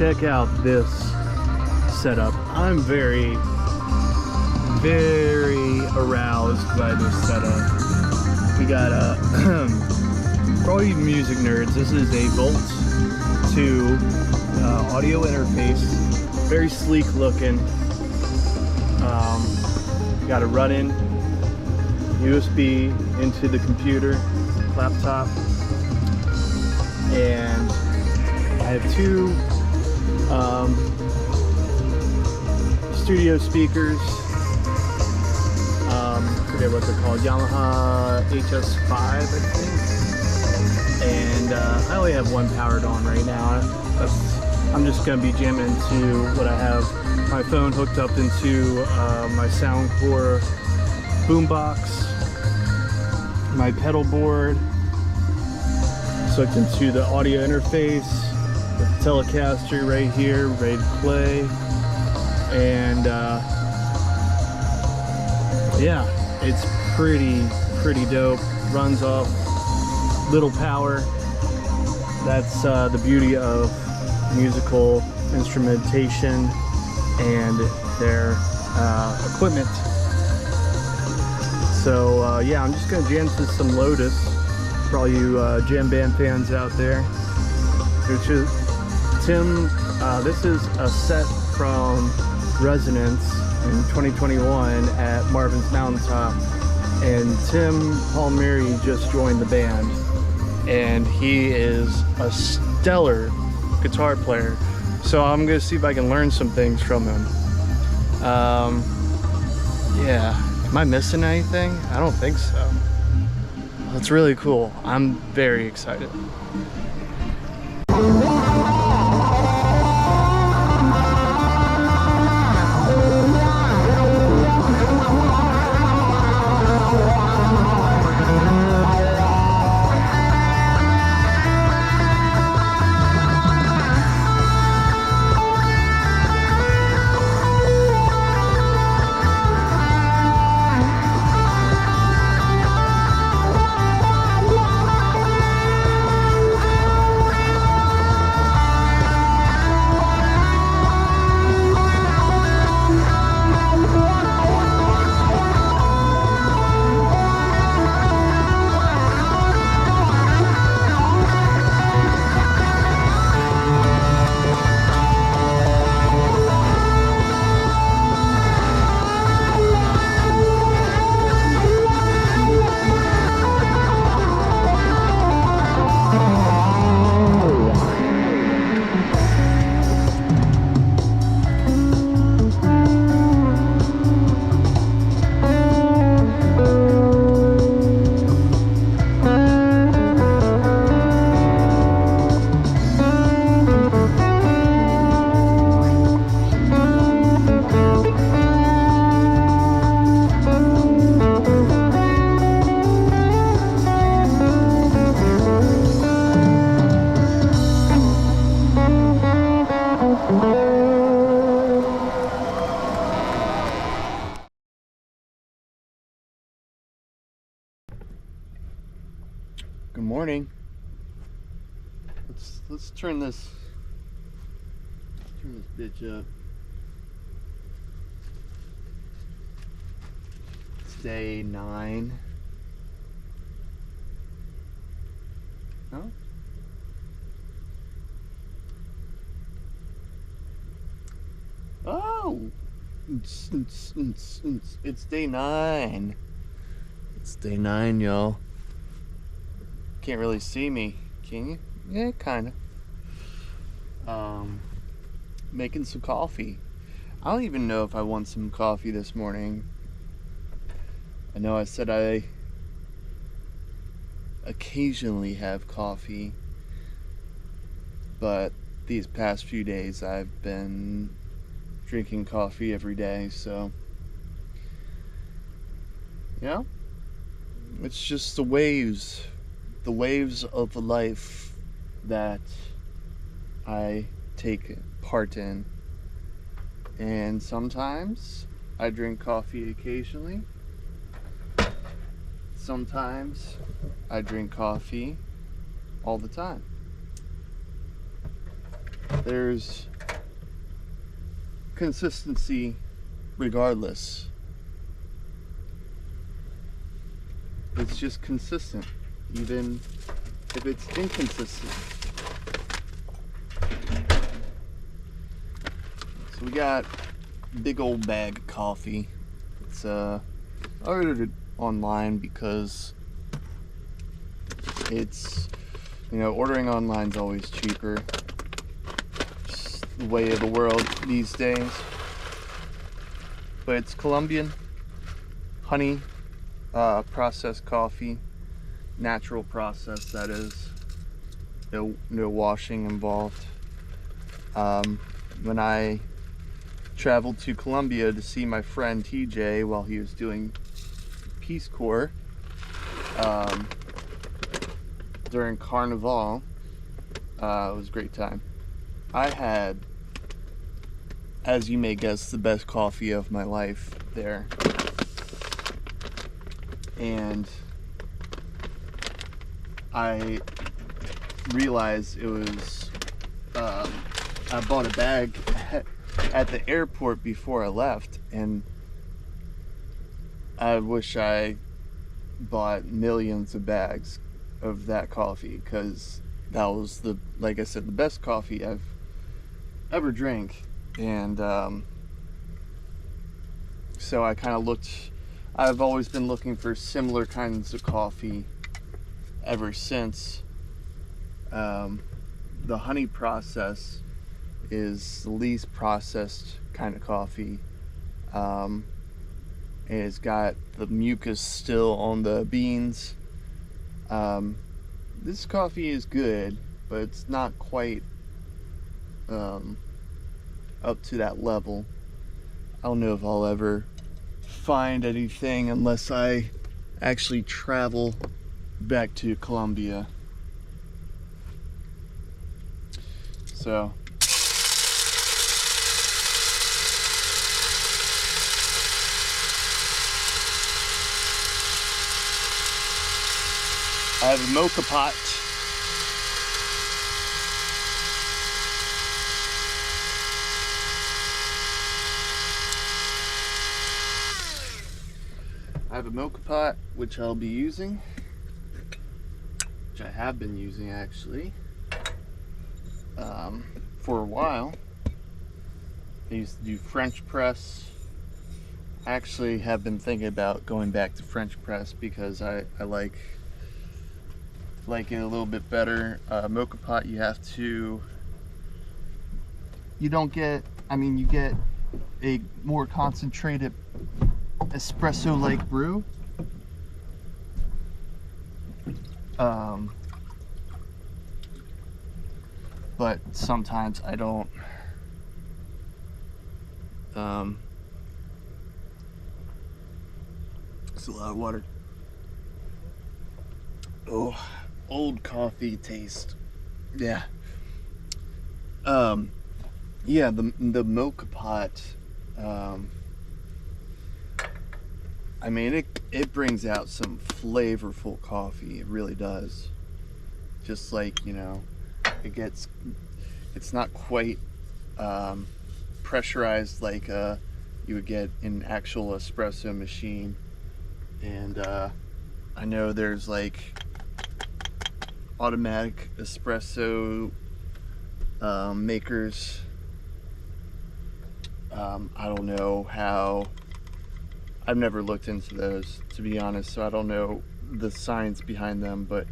check out this setup. I'm very aroused by this setup. We got a for all you music nerds, this is a Volt 2 audio interface, very sleek looking. Got a run-in USB into the computer laptop, and I have two studio speakers. I forget what they're called, Yamaha HS5 I think, and I only have one powered on right now. I'm just going to be jamming into what I have my phone hooked up into my Soundcore boombox, my pedal board hooked into the audio interface with the Telecaster right here, ready to play, and yeah, it's pretty dope. Runs off little power. That's the beauty of musical instrumentation and their equipment. So yeah, I'm just gonna jam to some Lotus for all you jam band fans out there. Which is Tim. This is a set from Resonance in 2021 at Marvin's Mountaintop, and Tim Palmieri just joined the band, and he is a stellar guitar player. So I'm gonna see if I can learn some things from him. Yeah, am I missing anything? I don't think so. That's really cool. I'm very excited. Good morning. Let's turn this bitch up. It's day 9. No? Oh! It's day 9. It's day 9, y'all. Can't really see me, can you? Yeah, kind of. Making some coffee. I don't even know if I want some coffee this morning. I know I said I occasionally have coffee, but these past few days I've been drinking coffee every day, so you know, it's just the waves of life that I take part in. And sometimes I drink coffee occasionally. Sometimes I drink coffee all the time. There's consistency regardless. It's just consistent, even if it's inconsistent. So we got a big old bag of coffee. It's I ordered it online because it's, you know, ordering online is always cheaper. Just the way of the world these days. But it's Colombian honey processed coffee, natural process, that is. No washing involved. When I traveled to Colombia to see my friend TJ while he was doing Peace Corps during Carnival, it was a great time. I had, as you may guess, the best coffee of my life there. And I realized it was, I bought a bag at the airport before I left, and I wish I bought millions of bags of that coffee, because that was, the, like I said, the best coffee I've ever drank. And so I kind of looked, I've always been looking for similar kinds of coffee ever since. The honey process is the least processed kind of coffee. It's got the mucus still on the beans. This coffee is good, but it's not quite up to that level. I don't know if I'll ever find anything unless I actually travel back to Colombia. So I have a mocha pot. I have a mocha pot which I'll be using, which I have been using actually for a while. I used to do French press. I actually have been thinking about going back to French press because I like it a little bit better. Mocha pot, you don't get, I mean, you get a more concentrated espresso like brew. But sometimes I don't it's a lot of water. Oh, old coffee taste. Yeah. Yeah, the mocha pot, I mean, it brings out some flavorful coffee. It really does. Just like, you know, it's not quite pressurized like you would get in an actual espresso machine. And I know there's like automatic espresso makers. I don't know how, I've never looked into those, to be honest, so I don't know the science behind them, but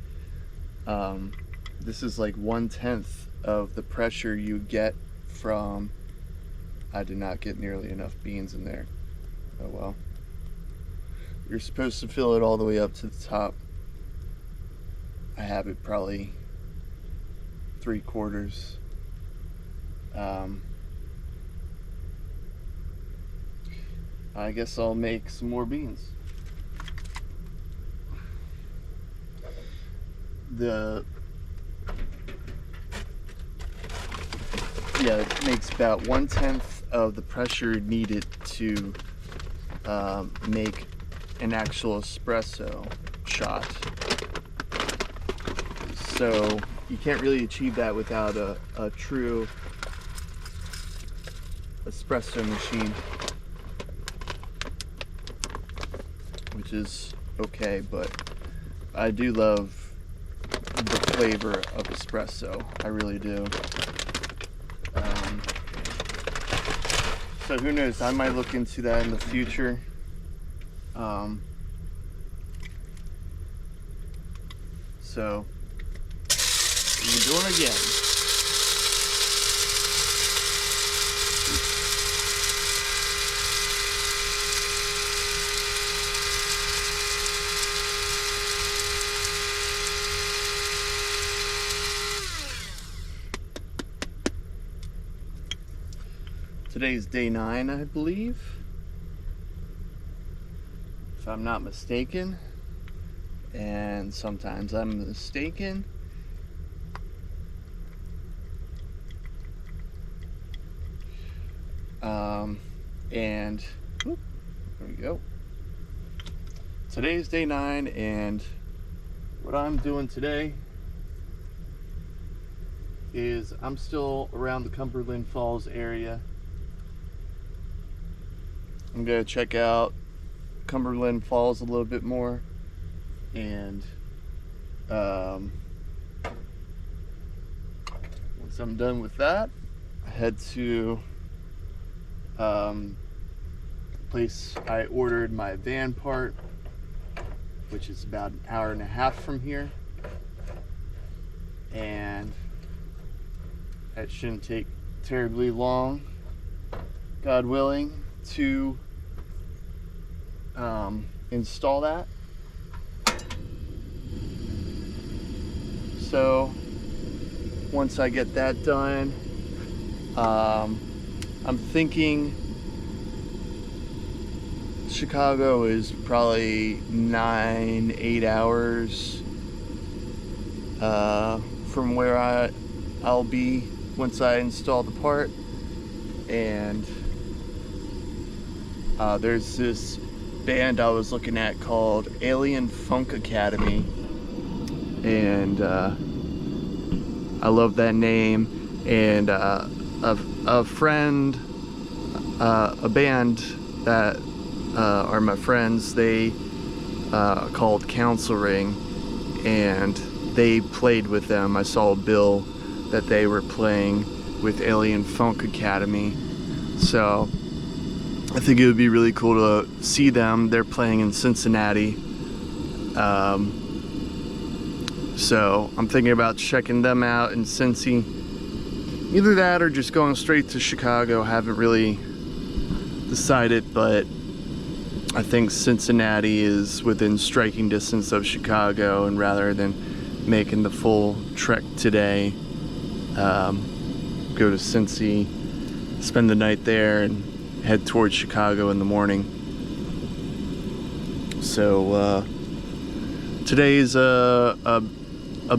this is like 1/10 of the pressure you get from, I did not get nearly enough beans in there. Oh well. You're supposed to fill it all the way up to the top. I have it probably 3/4. I guess I'll make some more beans. It makes about 1/10 of the pressure needed to make an actual espresso shot. So you can't really achieve that without a true espresso machine, which is okay, but I do love the flavor of espresso. I really do. So who knows? I might look into that in the future. So we're doing it again. Today's day 9, I believe, if I'm not mistaken, and sometimes I'm mistaken. And whoop, there we go. Today's day 9, and what I'm doing today is I'm still around the Cumberland Falls area. I'm gonna check out Cumberland Falls a little bit more, and once I'm done with that, I head to the place I ordered my van part, which is about an hour and a half from here, and that shouldn't take terribly long, God willing, to install that. So once I get that done, I'm thinking Chicago is probably 9-8 hours from where I'll be once I install the part. And there's this band I was looking at called Alien Funk Academy, and I love that name. And a friend, a band that are my friends, they called Council Ring, and they played with them. I saw a bill that they were playing with Alien Funk Academy, so I think it would be really cool to see them. They're playing in Cincinnati, so I'm thinking about checking them out in Cincy. Either that or just going straight to Chicago. Haven't really decided, but I think Cincinnati is within striking distance of Chicago, and rather than making the full trek today, go to Cincy, spend the night there, and head towards Chicago in the morning. So today's a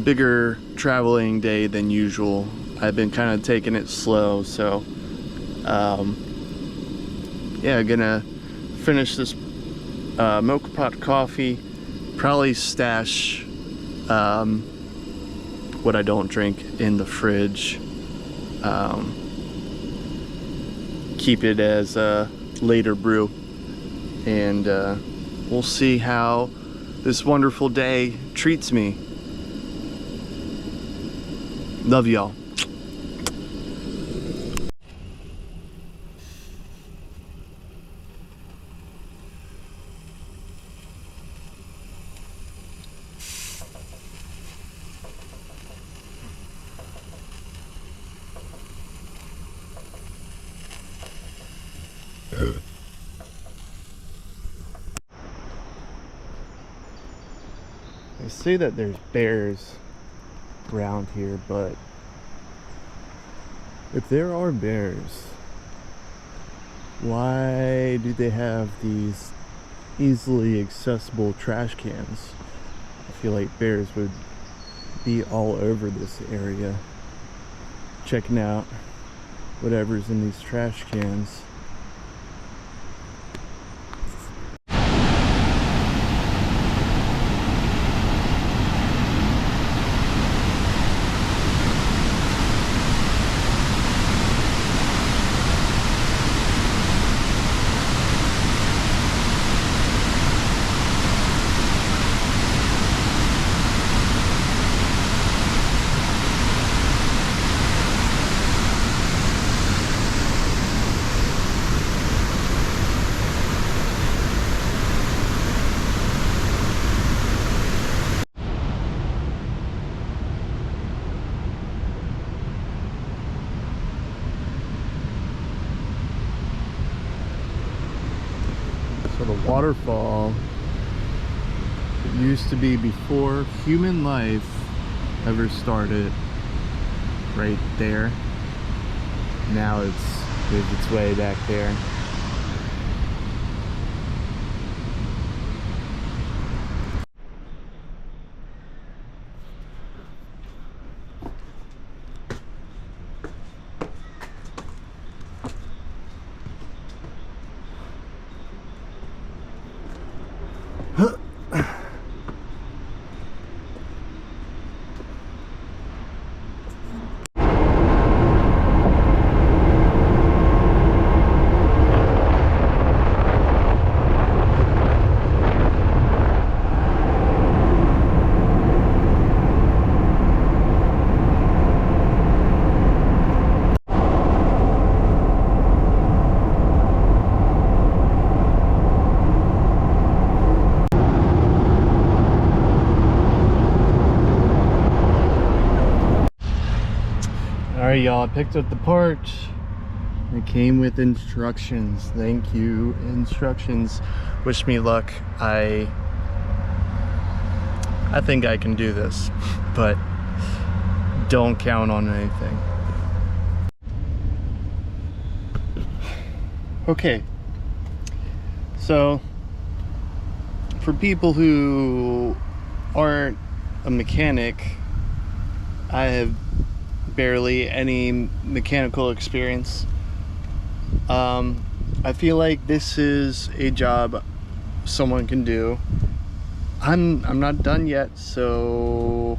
bigger traveling day than usual. I've been kind of taking it slow, so yeah, gonna finish this mocha pot coffee, probably stash what I don't drink in the fridge, keep it as a later brew, and we'll see how this wonderful day treats me. Love y'all. They say that there's bears around here, but if there are bears, why do they have these easily accessible trash cans? I feel like bears would be all over this area, checking out whatever's in these trash cans. waterfall that used to be before human life ever started right there. Now it's moved its way back there. Alright y'all, I picked up the part. It came with instructions. Thank you. Instructions. Wish me luck. I think I can do this, but don't count on anything. Okay. So, for people who aren't a mechanic, I have barely any mechanical experience. I feel like this is a job someone can do. I'm not done yet, so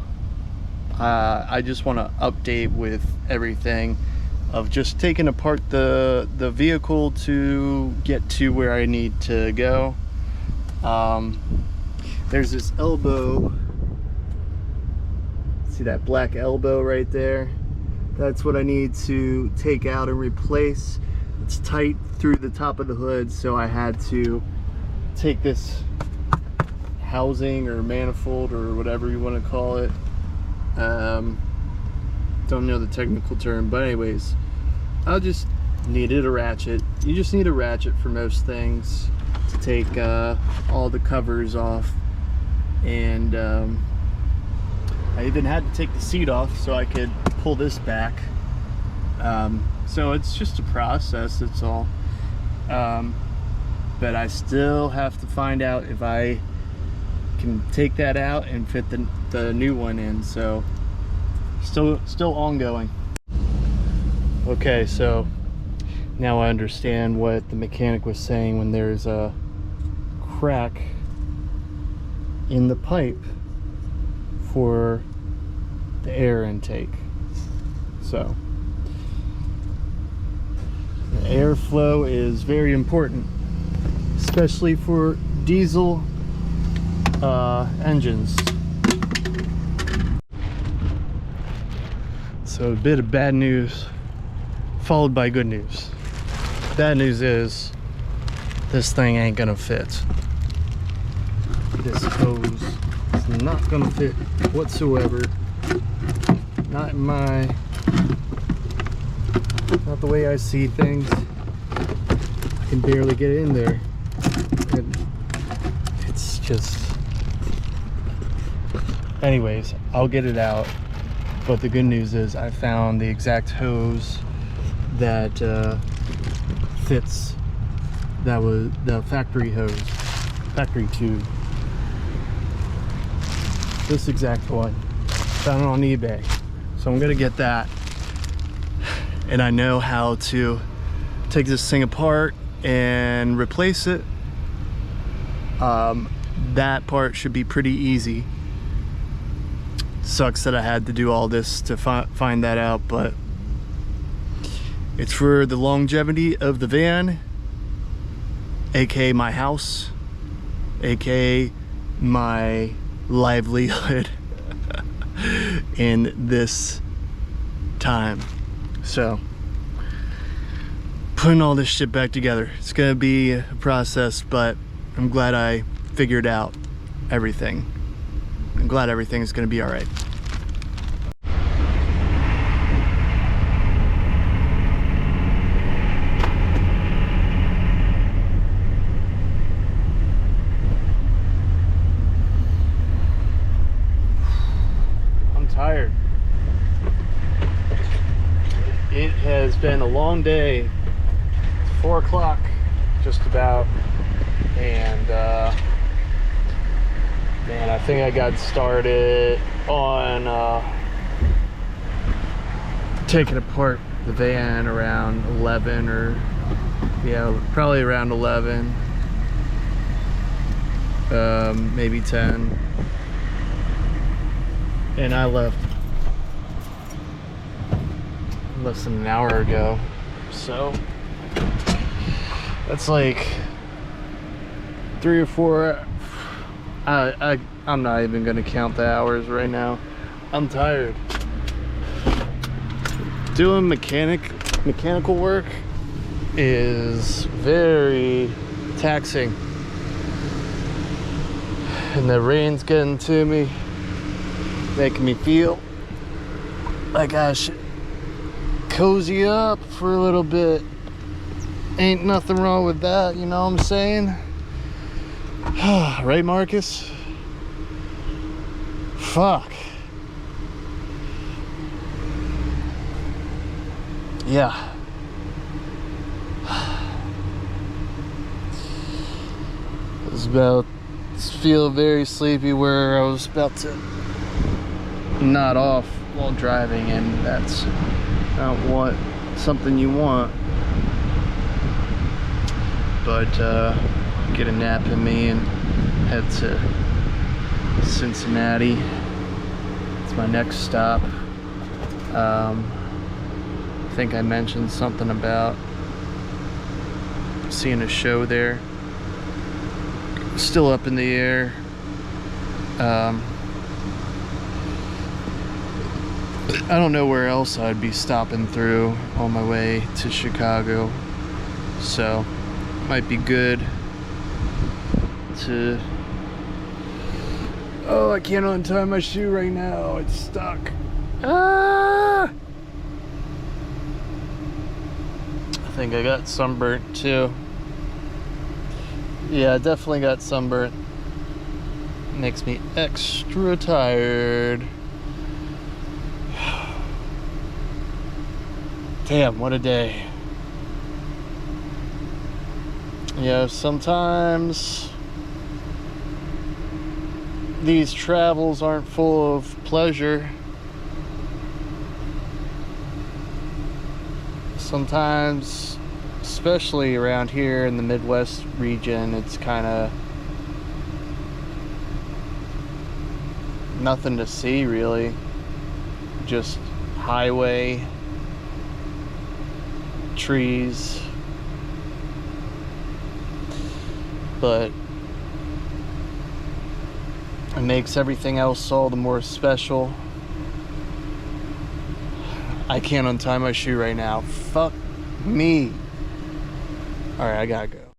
I just want to update with everything of just taking apart the vehicle to get to where I need to go. There's this elbow. See that black elbow right there? That's what I need to take out and replace. It's tight through the top of the hood, so I had to take this housing or manifold or whatever you want to call it. Don't know the technical term, but anyways, I just needed a ratchet. You just need a ratchet for most things to take all the covers off. And I even had to take the seat off so I could pull this back. So it's just a process, that's all. But I still have to find out if I can take that out and fit the new one in. So still ongoing. Okay, so now I understand what the mechanic was saying when there's a crack in the pipe for the air intake. So the airflow is very important, especially for diesel engines. So a bit of bad news followed by good news. Bad news is this thing ain't gonna fit. This hose is not gonna fit whatsoever. Not the way I see things. I can barely get in there. And it's just... Anyways, I'll get it out. But the good news is I found the exact hose that fits. That was the factory hose, factory tube. This exact one. Found it on eBay. So I'm gonna get that. And I know how to take this thing apart and replace it. That part should be pretty easy. Sucks that I had to do all this to find that out, but it's for the longevity of the van, aka my house, aka my livelihood in this time. So putting all this shit back together, it's gonna be a process, but I'm glad I figured out everything. I'm glad everything is gonna be all right. tired. It has been a long day. It's 4 o'clock, just about. And man, I think I got started on taking apart the van around 11, or yeah, probably around 11, maybe 10. And I left less than an hour ago, so that's like 3 or 4. I'm not even gonna count the hours right now. I'm tired. Doing mechanical work is very taxing, and the rain's getting to me, making me feel like I should cozy up for a little bit. Ain't nothing wrong with that, you know what I'm saying? Right, Marcus? Fuck. Yeah. Feel very sleepy, where I was about to nod off while driving, and that's not what something you want. But get a nap in me and head to Cincinnati. It's my next stop. I think I mentioned something about seeing a show there. Still up in the air. I don't know where else I'd be stopping through on my way to Chicago, so might be good to... Oh, I can't untie my shoe right now. It's stuck. Ah! I think I got sunburnt too. Yeah, I definitely got sunburnt. Makes me extra tired. Damn, what a day. Yeah, sometimes these travels aren't full of pleasure. Sometimes, especially around here in the Midwest region, it's kind of nothing to see really. Just highway, trees. But it makes everything else all the more special. I can't untie my shoe right now. Fuck me. Alright, I gotta go.